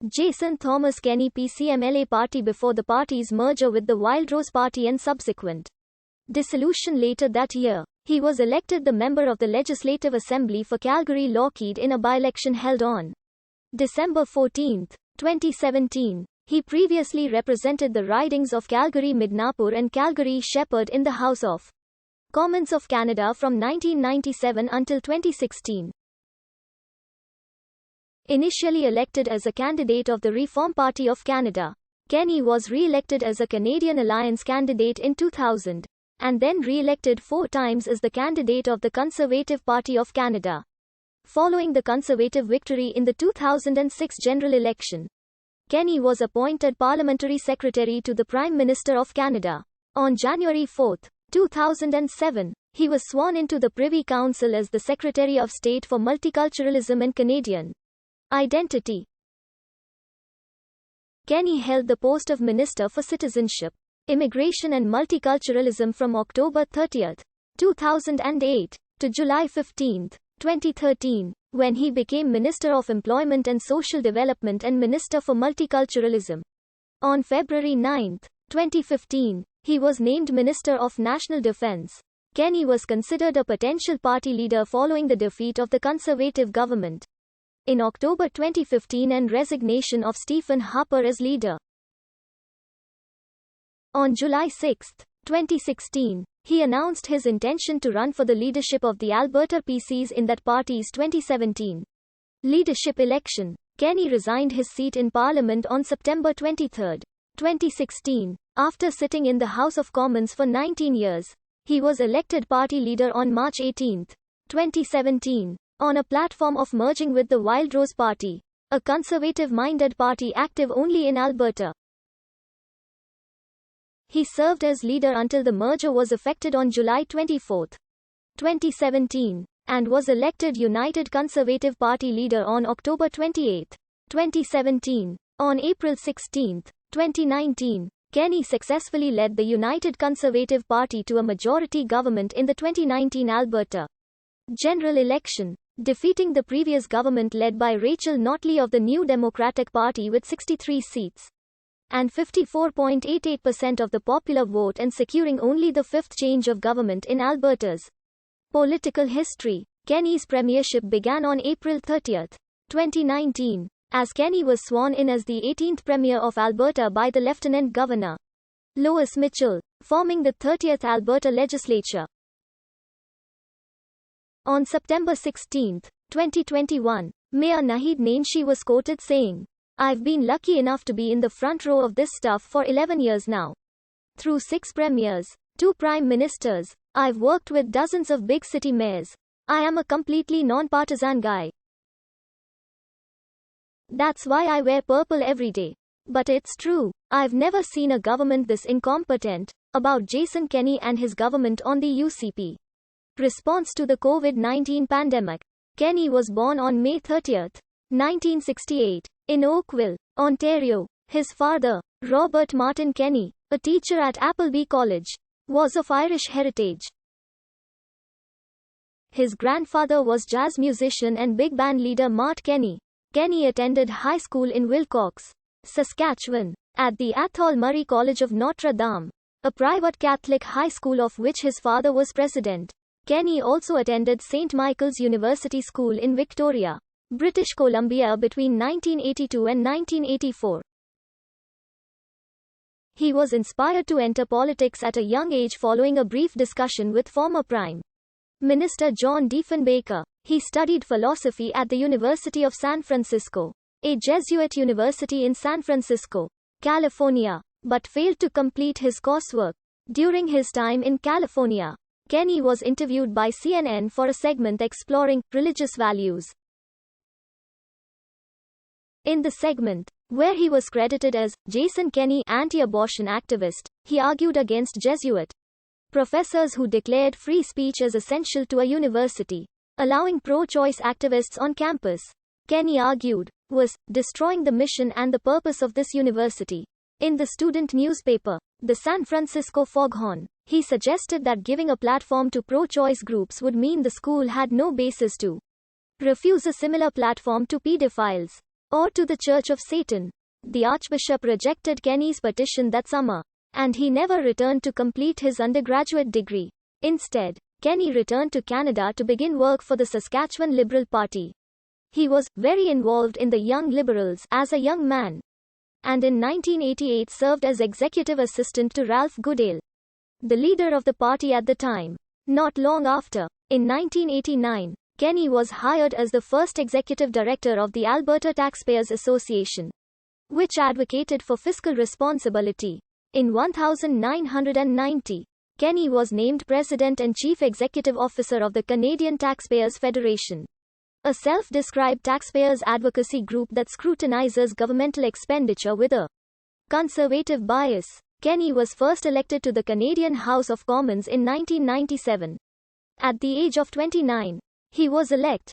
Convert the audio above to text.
Jason Thomas Kenney PCMLA party before the party's merger with the Wildrose Party and subsequent dissolution later that year. He was elected the member of the Legislative Assembly for Calgary Lockheed in a by-election held on December 14, 2017. He previously represented the ridings of Calgary-Midnapur and Calgary-Shepherd in the House of Commons of Canada from 1997 until 2016. Initially elected as a candidate of the Reform Party of Canada, Kenney was re-elected as a Canadian Alliance candidate in 2000, and then re-elected 4 times as the candidate of the Conservative Party of Canada. Following the Conservative victory in the 2006 general election, Kenney was appointed Parliamentary Secretary to the Prime Minister of Canada. On January 4, 2007, he was sworn into the Privy Council as the Secretary of State for Multiculturalism and Canadian Identity. Kenney held the post of Minister for Citizenship, Immigration and Multiculturalism from October 30, 2008, to July 15, 2013, when he became Minister of Employment and Social Development and Minister for Multiculturalism. On February 9, 2015, he was named Minister of National Defense. Kenney was considered a potential party leader following the defeat of the Conservative government in October 2015 and resignation of Stephen Harper as leader. On July 6, 2016, he announced his intention to run for the leadership of the Alberta PCs in that party's 2017 leadership election. Kenney resigned his seat in Parliament on September 23, 2016. After sitting in the House of Commons for 19 years, he was elected party leader on March 18, 2017, on a platform of merging with the Wildrose Party, a conservative-minded party active only in Alberta. He served as leader until the merger was effected on July 24, 2017, and was elected United Conservative Party leader on October 28, 2017. On April 16, 2019, Kenney successfully led the United Conservative Party to a majority government in the 2019 Alberta general election, defeating the previous government led by Rachel Notley of the New Democratic Party with 63 seats and 54.88% of the popular vote, and securing only the 5th change of government in Alberta's political history. Kenney's premiership began on April 30, 2019, as Kenney was sworn in as the 18th Premier of Alberta by the Lieutenant Governor, Lois Mitchell, forming the 30th Alberta Legislature. On September 16, 2021, Mayor Naheed Nenshi was quoted saying, "I've been lucky enough to be in the front row of this stuff for 11 years now. Through 6 premiers, 2 prime ministers, I've worked with dozens of big city mayors. I am a completely non-partisan guy. That's why I wear purple every day. But it's true, I've never seen a government this incompetent." About Jason Kenney and his government on the UCP response to the COVID-19 pandemic. Kenney was born on May 30, 1968, in Oakville, Ontario. His father, Robert Martin Kenney, a teacher at Appleby College, was of Irish heritage. His grandfather was jazz musician and big band leader Mart Kenney. Kenney attended high school in Wilcox, Saskatchewan, at the Athol Murray College of Notre Dame, a private Catholic high school of which his father was president. Kenney also attended St. Michael's University School in Victoria, British Columbia between 1982 and 1984. He was inspired to enter politics at a young age following a brief discussion with former Prime Minister John Diefenbaker. He studied philosophy at the University of San Francisco, a Jesuit university in San Francisco, California, but failed to complete his coursework. During his time in California, Kenney was interviewed by CNN for a segment exploring religious values. In the segment, where he was credited as Jason Kenney, anti-abortion activist, he argued against Jesuit professors who declared free speech as essential to a university, allowing pro-choice activists on campus. Kenney argued, was destroying the mission and the purpose of this university. In the student newspaper, the San Francisco Foghorn, he suggested that giving a platform to pro-choice groups would mean the school had no basis to refuse a similar platform to pedophiles. or to the Church of Satan. The Archbishop rejected Kenney's petition that summer, and he never returned to complete his undergraduate degree. Instead, Kenney returned to Canada to begin work for the Saskatchewan Liberal Party. He was very involved in the Young Liberals as a young man, and in 1988 served as executive assistant to Ralph Goodale, the leader of the party at the time. Not long after, in 1989, Kenney was hired as the first executive director of the Alberta Taxpayers Association, which advocated for fiscal responsibility. In 1990, Kenney was named President and Chief Executive Officer of the Canadian Taxpayers Federation, a self-described taxpayers advocacy group that scrutinizes governmental expenditure with a conservative bias. Kenney was first elected to the Canadian House of Commons in 1997. At the age of 29, he was elected